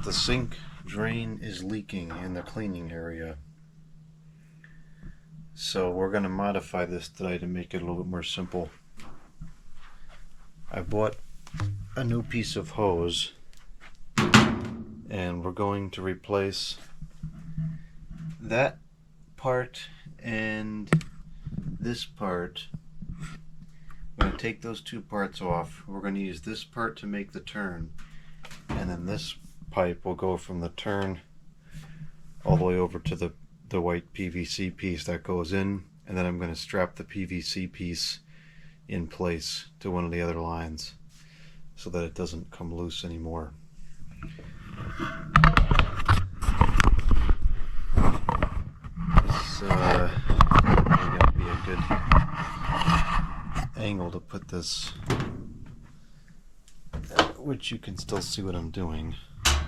the sink drain is leaking in the cleaning area. So we're going to modify this today to make it a little bit more simple. I bought a new piece of hose and we're going to replace that part and this part. I'm going to take those two parts off. We're going to use this part to make the turn, and then this pipe will go from the turn all the way over to the white PVC piece that goes in, and then I'm going to strap the PVC piece in place to one of the other lines so that it doesn't come loose anymore. This may not be a good angle to put this, which you can still see what I'm doing. Look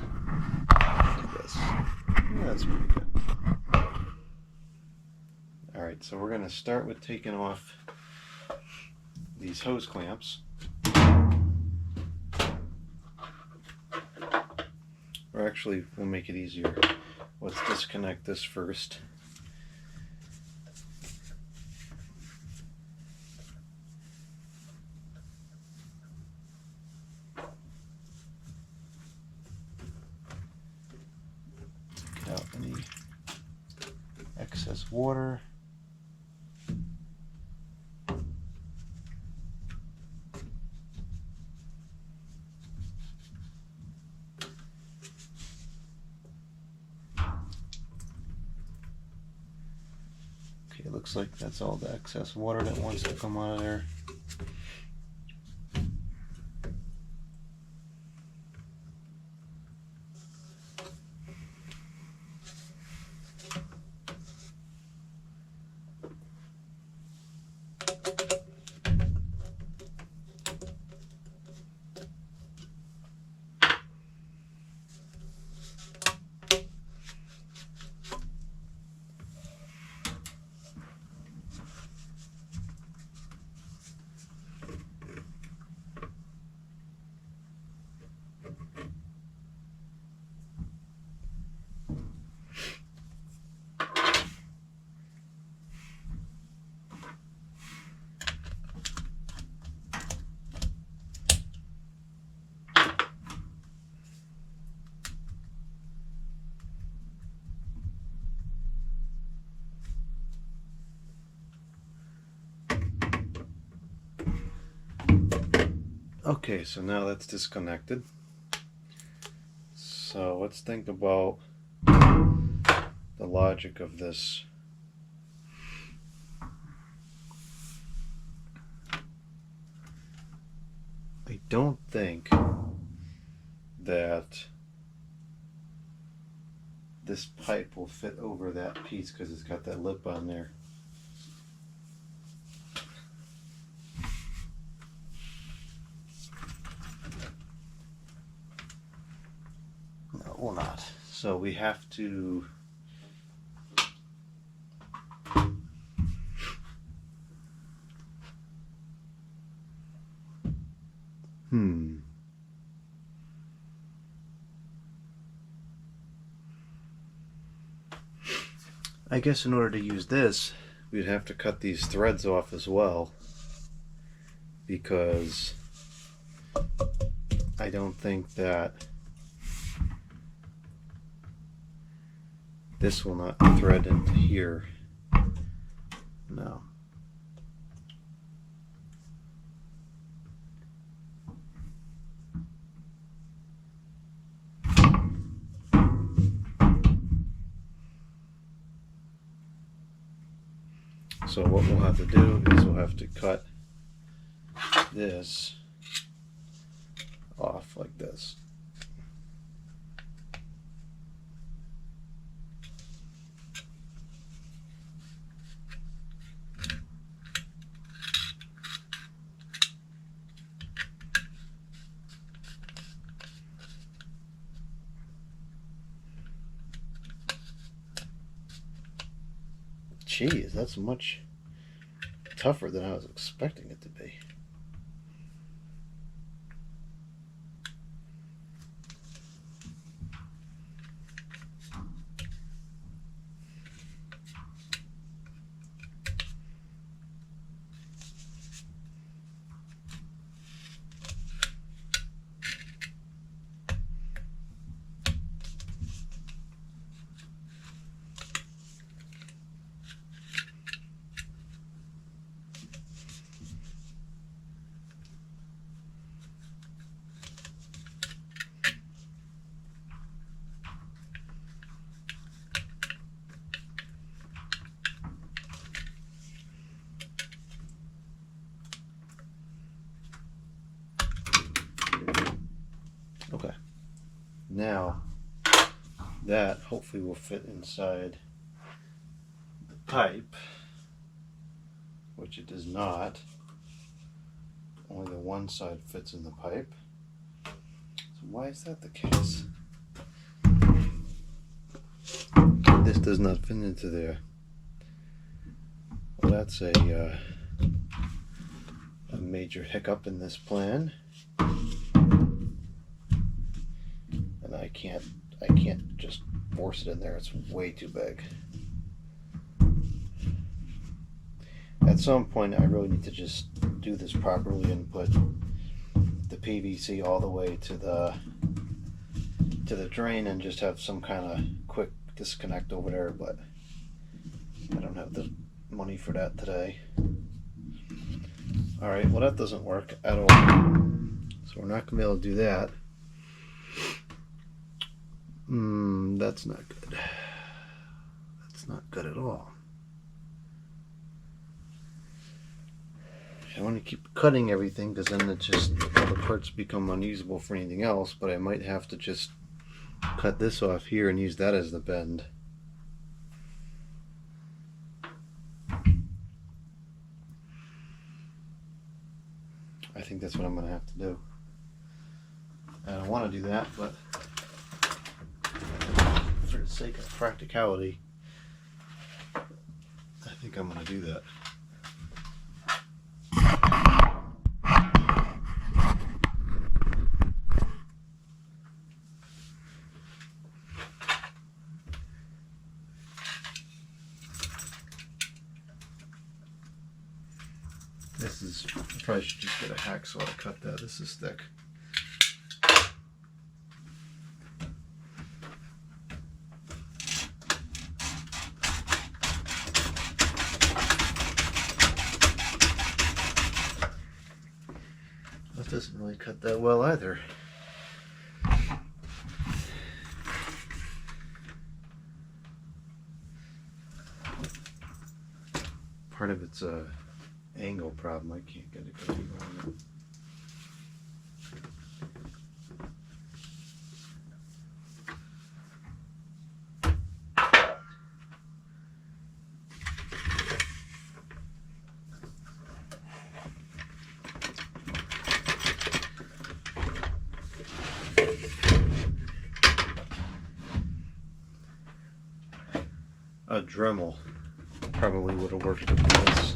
at this. Yeah, that's pretty good. Alright, so we're going to start with taking off these hose clamps. Or actually, we'll make it easier. Let's disconnect this first. Take out any excess water. Okay, it looks like that's all the excess water that wants to come out of there. Okay, so now that's disconnected. So let's think about the logic of this. I don't think that this pipe will fit over that piece because it's got that lip on there. No, it will not. So we have to I guess in order to use this, we'd have to cut these threads off as well, because I don't think that this will not thread into here. No. So what we'll have to do is we'll have to cut this off like this. Jeez, that's much tougher than I was expecting it to be. Okay. Now that hopefully will fit inside the pipe, which it does not. Only the one side fits in the pipe. So why is that the case? This does not fit into there. Well, that's a major hiccup in this plan, and I can't just force it in there. It's way too big. At some point, I really need to just do this properly and put the PVC all the way to the drain and just have some kind of quick disconnect over there, but I don't have the money for that today. Alright, well that doesn't work at all. So we're not going to be able to do that. That's not good. That's not good at all. I want to keep cutting everything because then it just, all the parts become unusable for anything else, but I might have to just cut this off here and use that as the bend. I think that's what I'm going to have to do. I don't want to do that, but for the sake of practicality, I think I'm going to do that. This is, I probably should just get a hacksaw to cut that. This is thick. That doesn't really cut that well either. Part of it's a angle problem. I can't get a good angle on it. A Dremel probably would have worked with this.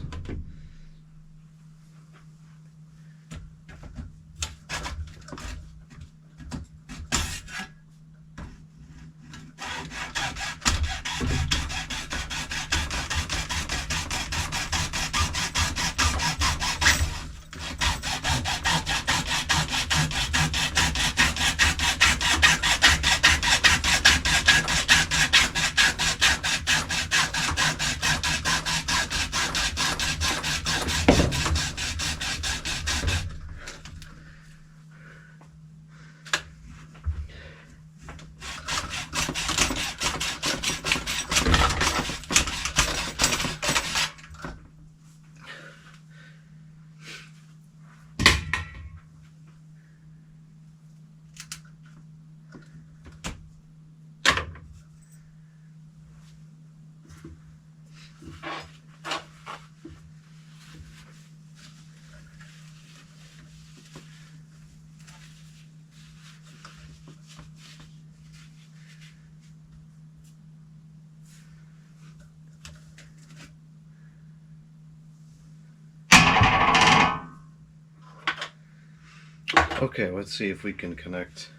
Okay, let's see if we can connect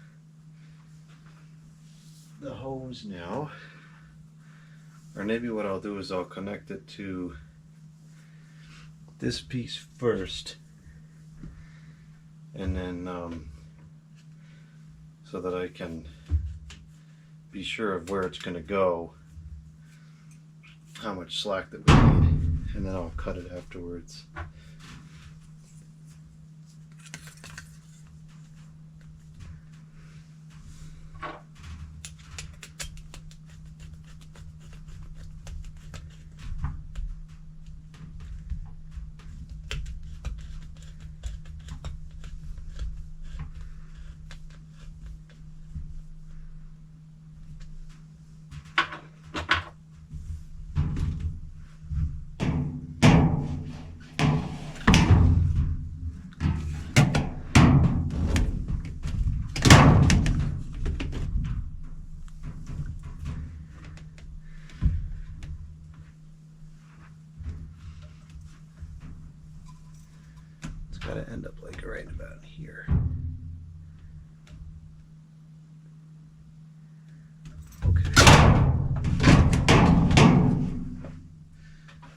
the hose now. Or maybe what I'll do is I'll connect it to this piece first, and then so that I can be sure of where it's going to go, how much slack that we need, and then I'll cut it afterwards.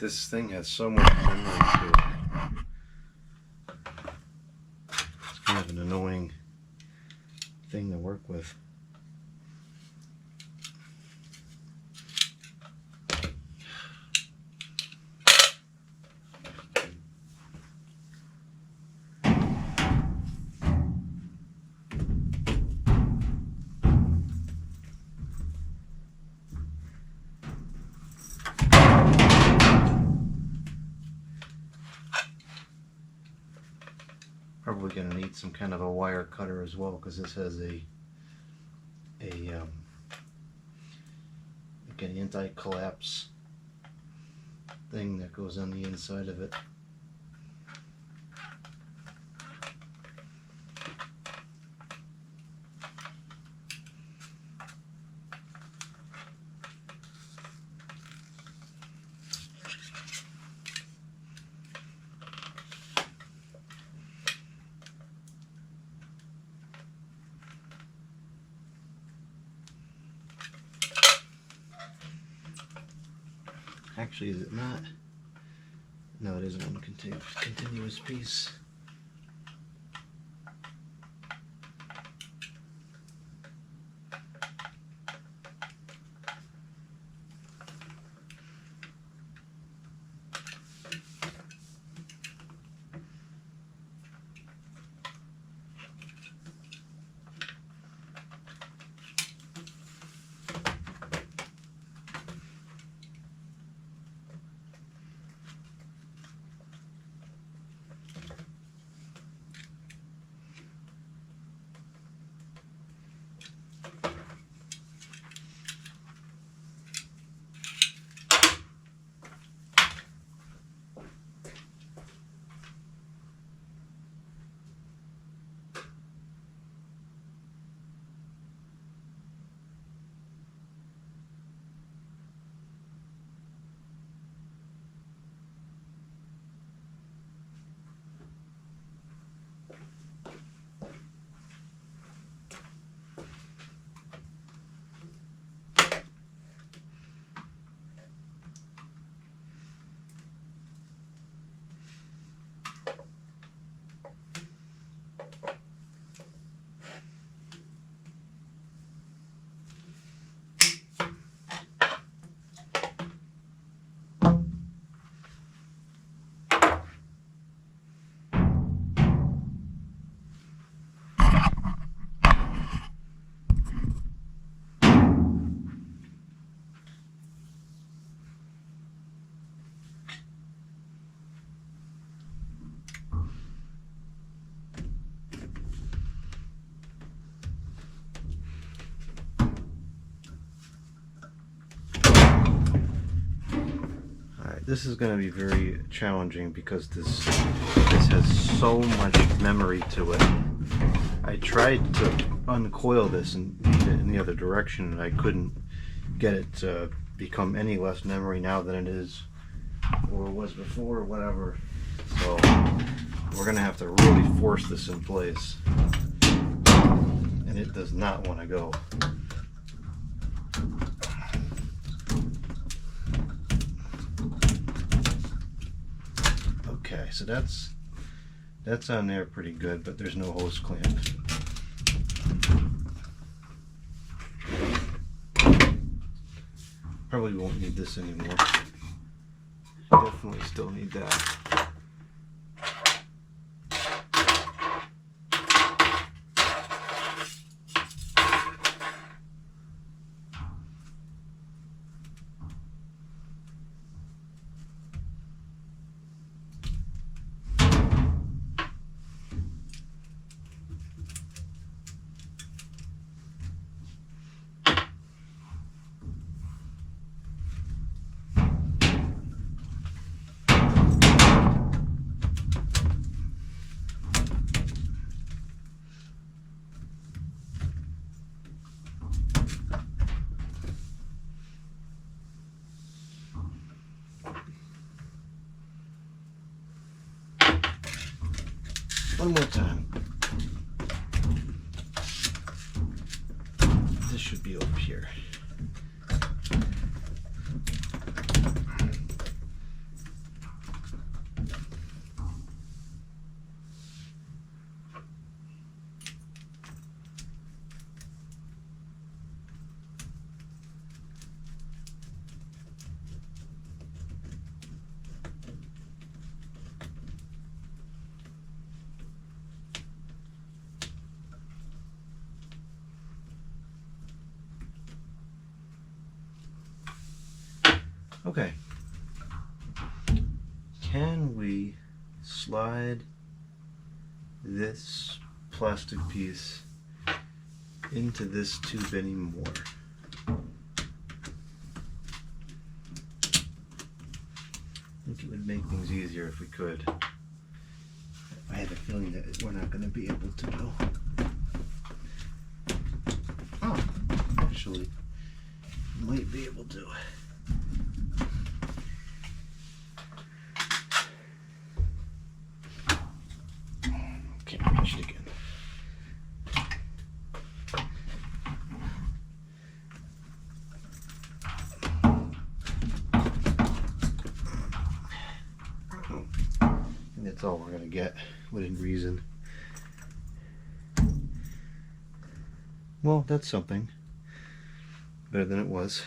This thing has so much memory to it. It's kind of an annoying thing to work with. Probably going to need some kind of a wire cutter as well, because this has like an anti-collapse thing that goes on the inside of it. Actually, is it not? No, it isn't one continuous piece. This is going to be very challenging because this has so much memory to it. I tried to uncoil this and in the other direction, and I couldn't get it to become any less memory now than it is or was before or whatever. So we're going to have to really force this in place, and it does not want to go. Okay, so that's on there pretty good, but there's no hose clamp. Probably won't need this anymore. Definitely still need that. One more time. This should be over here. Okay. Can we slide this plastic piece into this tube anymore? I think it would make things easier if we could. I have a feeling that we're not going to be able to though. Oh, actually, might be able to. Can't reach it again. And that's all we're going to get within reason. Well, that's something. Better than it was.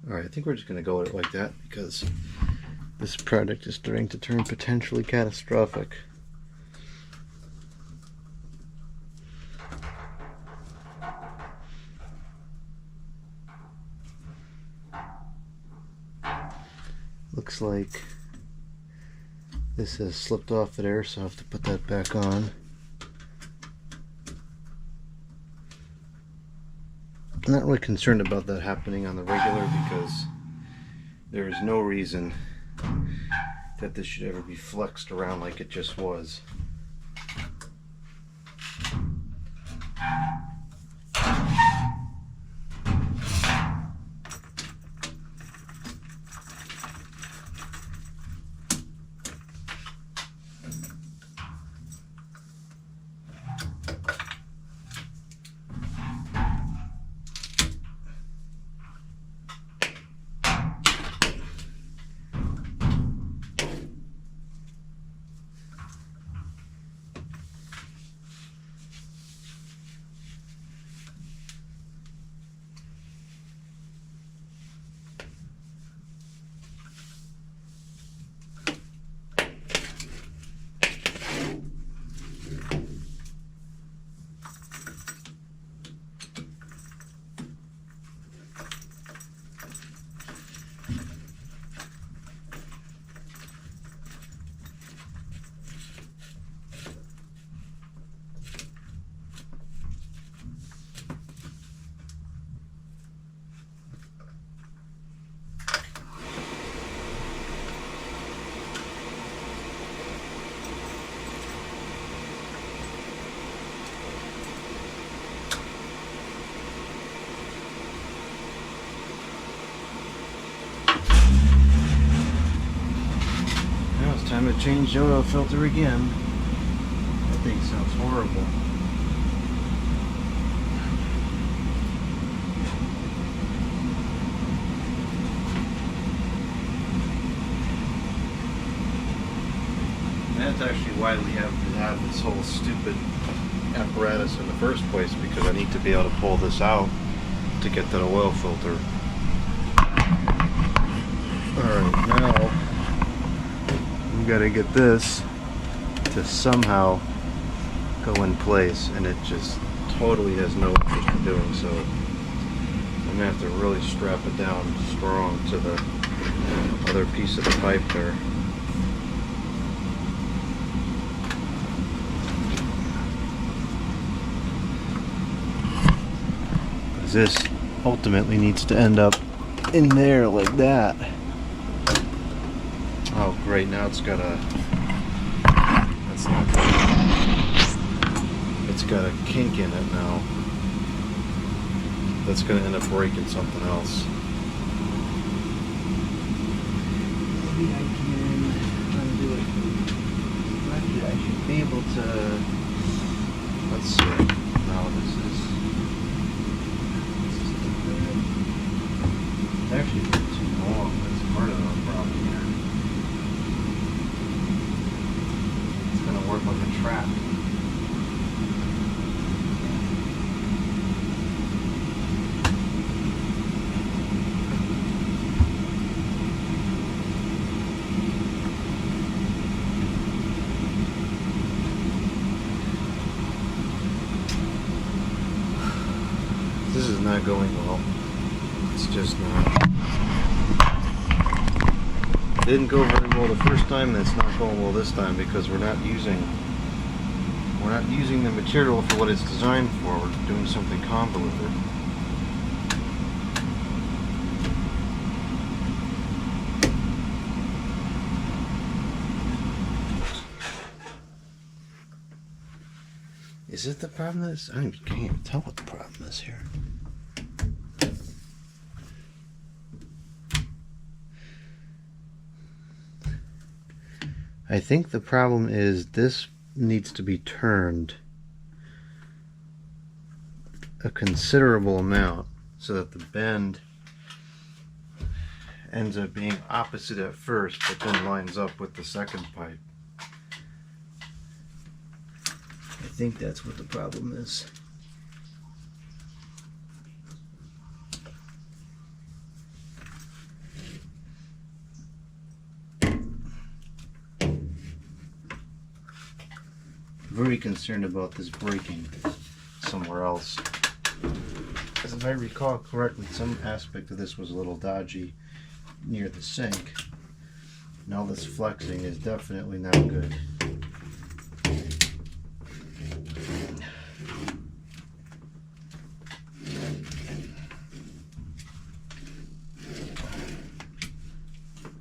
Alright, I think we're just going to go with it like that because this project is starting to turn potentially catastrophic. Looks like this has slipped off there, so I have to put that back on. I'm not really concerned about that happening on the regular because there is no reason that this should ever be flexed around like it just was. Time to change the oil filter again. That thing sounds horrible. And that's actually why we have to have this whole stupid apparatus in the first place, because I need to be able to pull this out to get that oil filter. Alright, now we gotta get this to somehow go in place, and it just totally has no interest in doing so. I'm gonna have to really strap it down strong to the other piece of the pipe there. Because this ultimately needs to end up in there like that. Oh great, now it's got a, that's not good. It's got a kink in it now. That's going to end up breaking something else. Maybe I can undo it. Actually, I should be able to, let's see. No, this is not going well. It's just not. It didn't go very well the first time, and it's not going well this time because we're not using the material for what it's designed for. We're doing something convoluted. Is it the problem that is? I can't even tell what the problem is here. I think the problem is this needs to be turned a considerable amount so that the bend ends up being opposite at first, but then lines up with the second pipe. I think that's what the problem is. Very concerned about this breaking somewhere else. As if I recall correctly, some aspect of this was a little dodgy near the sink. And all this flexing is definitely not good.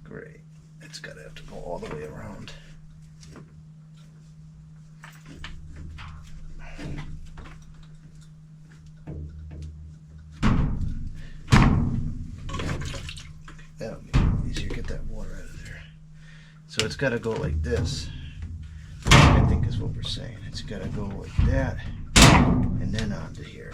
Great. It's gotta have to go all the way around. That'll be easier to get that water out of there. So it's got to go like this, I think is what we're saying. It's got to go like that and then onto here.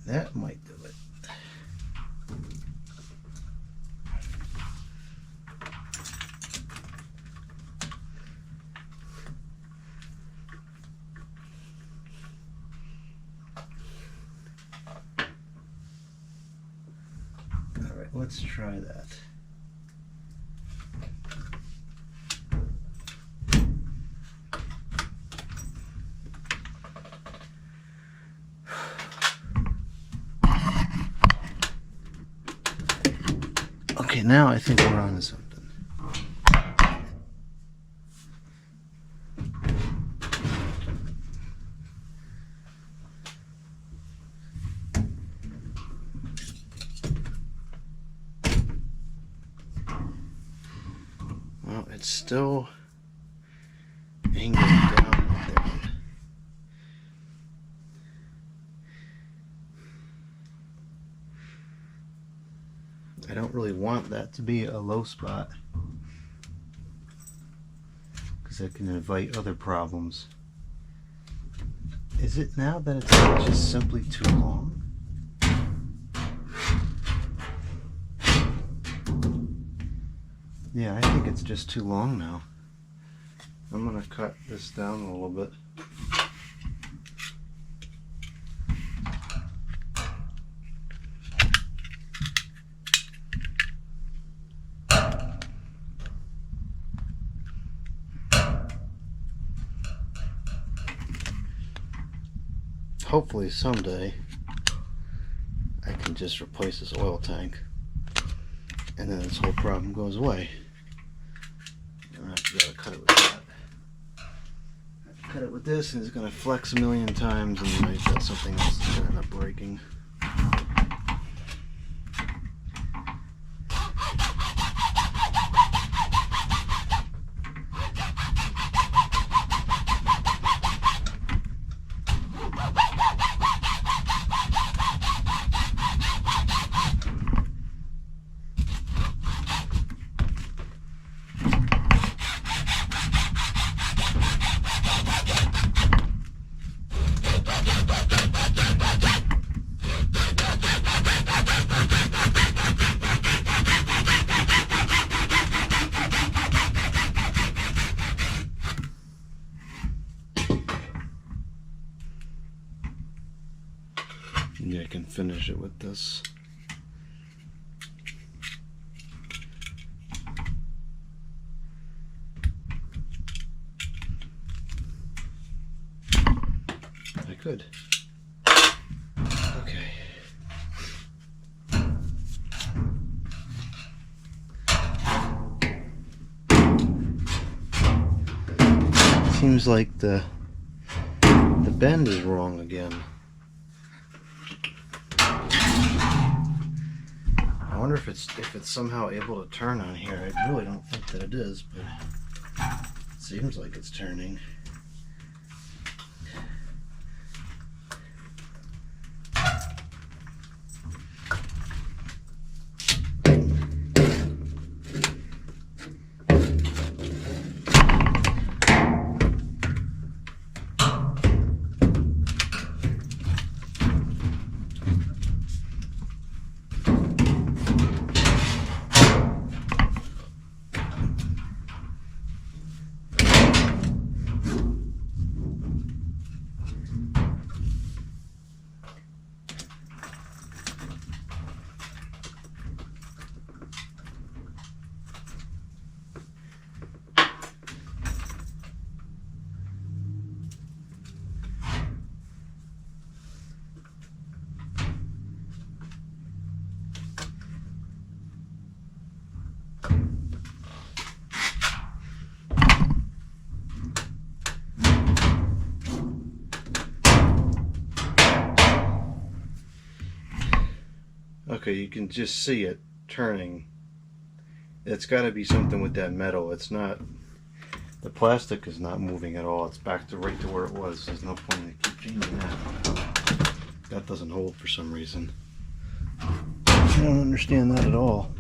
That might do it. All right, let's try that. Okay, now I think we're on to something. Well, it's still angling down there. I don't really want that to be a low spot because that can invite other problems. Is it now that it's just simply too long? Yeah, I think it's just too long now. I'm going to cut this down a little bit. Hopefully someday I can just replace this oil tank and then this whole problem goes away. I don't have to be able to cut it with that. I have to cut it with this and it's going to flex a million times and then I've got something else that's going to end up breaking. Maybe I can finish it with this. I could. Okay. Seems like the bend is wrong again. I wonder if it's somehow able to turn on here. I really don't think that it is, but it seems like it's turning. Okay, you can just see it turning. It's got to be something with that metal. It's not, the plastic is not moving at all. It's back to right to where it was. There's no point in keep changing that. That doesn't hold for some reason. I don't understand that at all.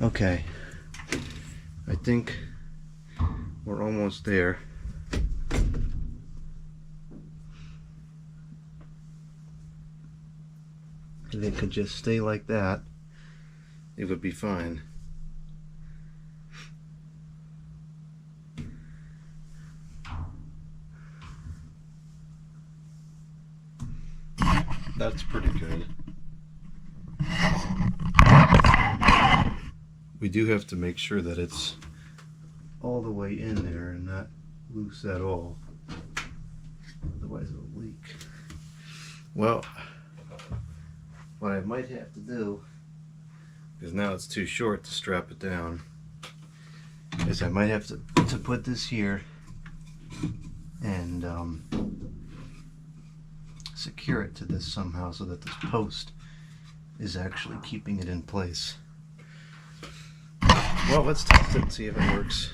Okay, I think we're almost there. If it could just stay like that, it would be fine. That's pretty good. We do have to make sure that it's all the way in there and not loose at all. Otherwise it'll leak. Well, what I might have to do, because now it's too short to strap it down, is I might have to put this here and secure it to this somehow so that this post is actually keeping it in place. Well, let's test it and see if it works.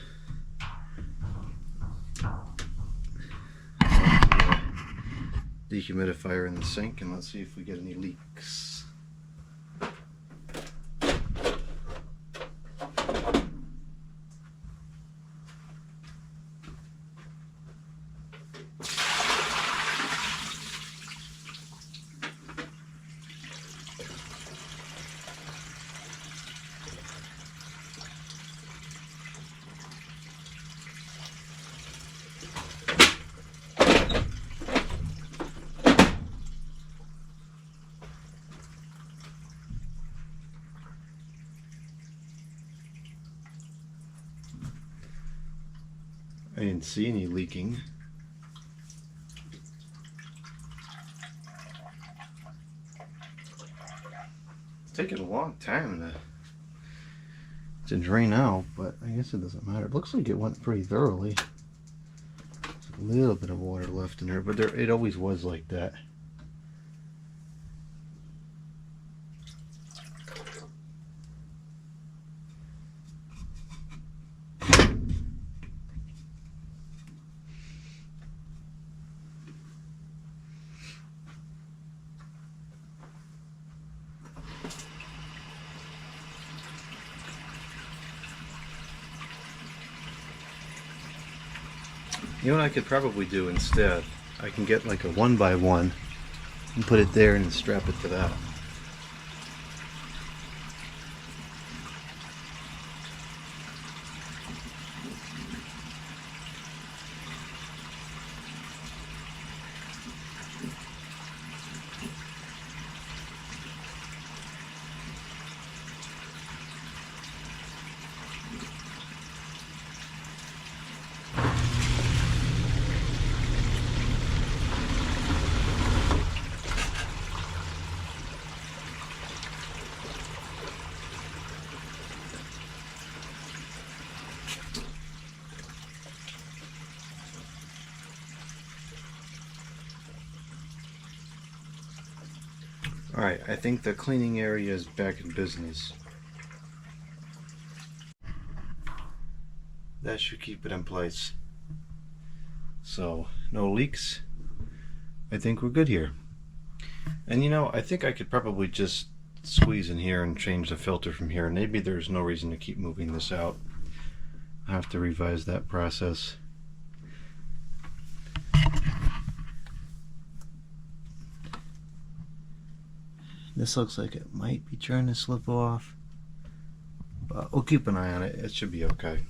Dehumidifier in the sink, and let's see if we get any leaks. I didn't see any leaking. It's taking a long time to drain out, but I guess it doesn't matter. It looks like it went pretty thoroughly. There's a little bit of water left in there, but it always was like that. You know what I could probably do instead? I can get like a 1x1 and put it there and strap it to that. Alright, I think the cleaning area is back in business. That should keep it in place. So, no leaks. I think we're good here. And you know, I think I could probably just squeeze in here and change the filter from here. Maybe there's no reason to keep moving this out. I have to revise that process. This looks like it might be trying to slip off, but we'll keep an eye on it. It should be okay.